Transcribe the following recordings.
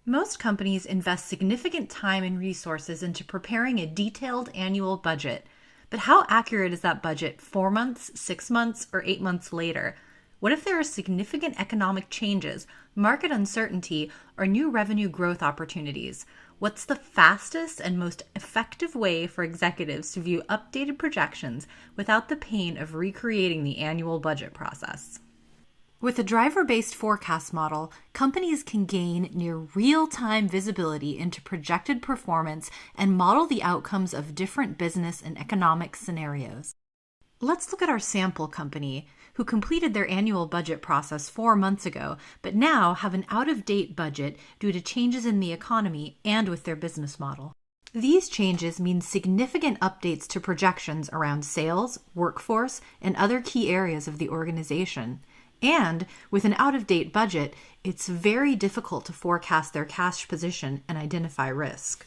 Most companies invest significant time and resources into preparing a detailed annual budget. But how accurate is that budget 4 months, 6 months, or 8 months later? What if there are significant economic changes, market uncertainty, or new revenue growth opportunities? What's the fastest and most effective way for executives to view updated projections without the pain of recreating the annual budget process? With a driver-based forecast model, companies can gain near real-time visibility into projected performance and model the outcomes of different business and economic scenarios. Let's look at our sample company, who completed their annual budget process 4 months ago, but now have an out-of-date budget due to changes in the economy and with their business model. These changes mean significant updates to projections around sales, workforce, and other key areas of the organization. And with an out-of-date budget, it's very difficult to forecast their cash position and identify risk.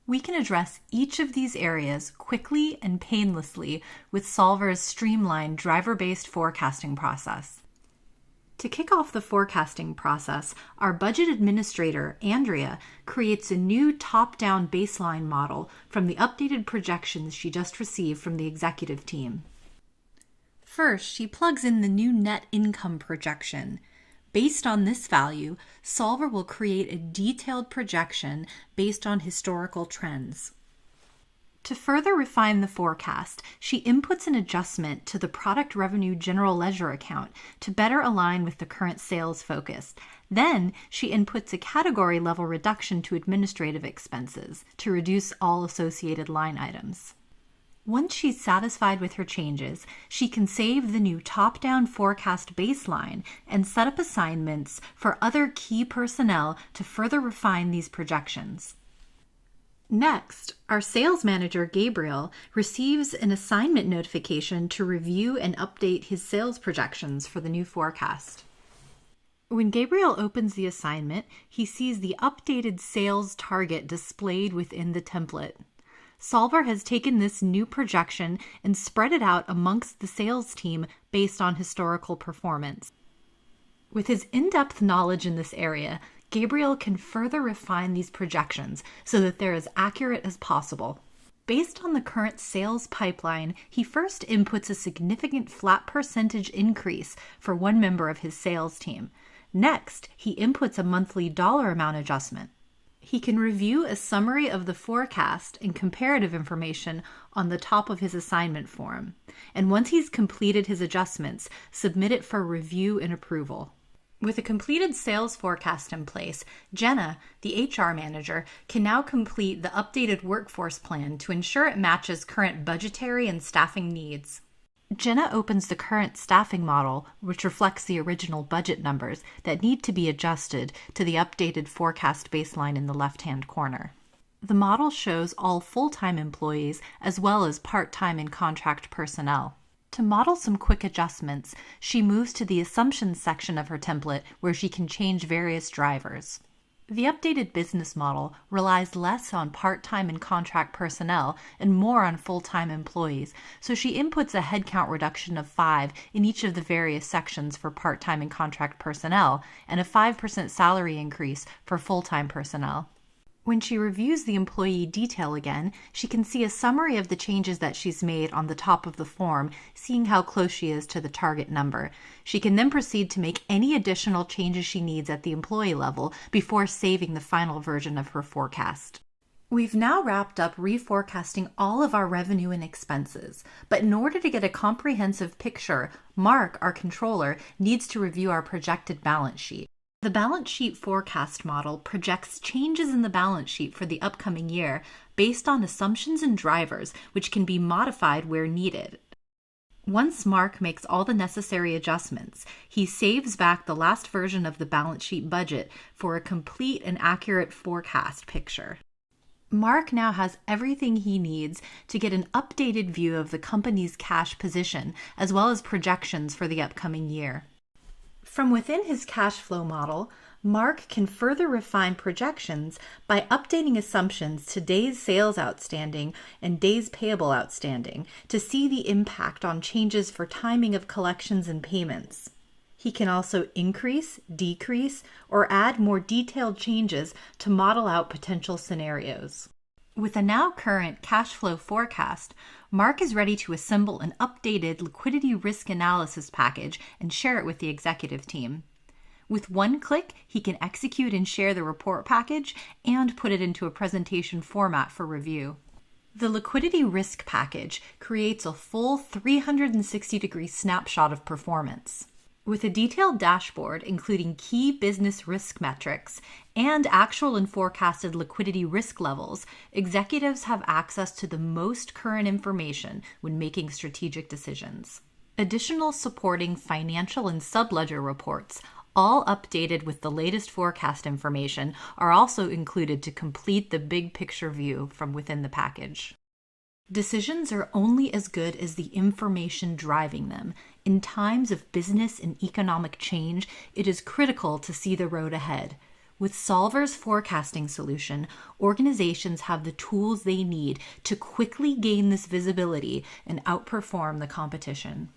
We can address each of these areas quickly and painlessly with Solver's streamlined driver-based forecasting process. To kick off the forecasting process, our budget administrator, Andrea, creates a new top-down baseline model from the updated projections she just received from the executive team. First, she plugs in the new net income projection. Based on this value, Solver will create a detailed projection based on historical trends. To further refine the forecast, she inputs an adjustment to the product revenue general ledger account to better align with the current sales focus. Then, she inputs a category level reduction to administrative expenses to reduce all associated line items. Once she's satisfied with her changes, she can save the new top-down forecast baseline and set up assignments for other key personnel to further refine these projections. Next, our sales manager, Gabriel, receives an assignment notification to review and update his sales projections for the new forecast. When Gabriel opens the assignment, he sees the updated sales target displayed within the template. Solver has taken this new projection and spread it out amongst the sales team based on historical performance. With his in-depth knowledge in this area, Gabriel can further refine these projections so that they're as accurate as possible. Based on the current sales pipeline, he first inputs a significant flat percentage increase for one member of his sales team. Next, he inputs a monthly dollar amount adjustment. He can review a summary of the forecast and comparative information on the top of his assignment form. And once he's completed his adjustments, submit it for review and approval. With a completed sales forecast in place, Jenna, the HR manager, can now complete the updated workforce plan to ensure it matches current budgetary and staffing needs. Jenna opens the current staffing model, which reflects the original budget numbers that need to be adjusted to the updated forecast baseline in the left-hand corner. The model shows all full-time employees as well as part-time and contract personnel. To model some quick adjustments, she moves to the assumptions section of her template where she can change various drivers. The updated business model relies less on part-time and contract personnel and more on full-time employees, so she inputs a headcount reduction of 5 in each of the various sections for part-time and contract personnel and a 5% salary increase for full-time personnel. When she reviews the employee detail again, she can see a summary of the changes that she's made on the top of the form, seeing how close she is to the target number. She can then proceed to make any additional changes she needs at the employee level before saving the final version of her forecast. We've now wrapped up reforecasting all of our revenue and expenses, but in order to get a comprehensive picture, Mark, our controller, needs to review our projected balance sheet. The balance sheet forecast model projects changes in the balance sheet for the upcoming year based on assumptions and drivers, which can be modified where needed. Once Mark makes all the necessary adjustments, he saves back the last version of the balance sheet budget for a complete and accurate forecast picture. Mark now has everything he needs to get an updated view of the company's cash position, as well as projections for the upcoming year. From within his cash flow model, Mark can further refine projections by updating assumptions to days sales outstanding and days payable outstanding to see the impact on changes for timing of collections and payments. He can also increase, decrease, or add more detailed changes to model out potential scenarios. With a now current cash flow forecast, Mark is ready to assemble an updated liquidity risk analysis package and share it with the executive team. With one click, he can execute and share the report package and put it into a presentation format for review. The liquidity risk package creates a full 360-degree snapshot of performance. With a detailed dashboard including key business risk metrics and actual and forecasted liquidity risk levels, executives have access to the most current information when making strategic decisions. Additional supporting financial and subledger reports, all updated with the latest forecast information, are also included to complete the big picture view from within the package. Decisions are only as good as the information driving them. In times of business and economic change, it is critical to see the road ahead. With Solver's forecasting solution, organizations have the tools they need to quickly gain this visibility and outperform the competition.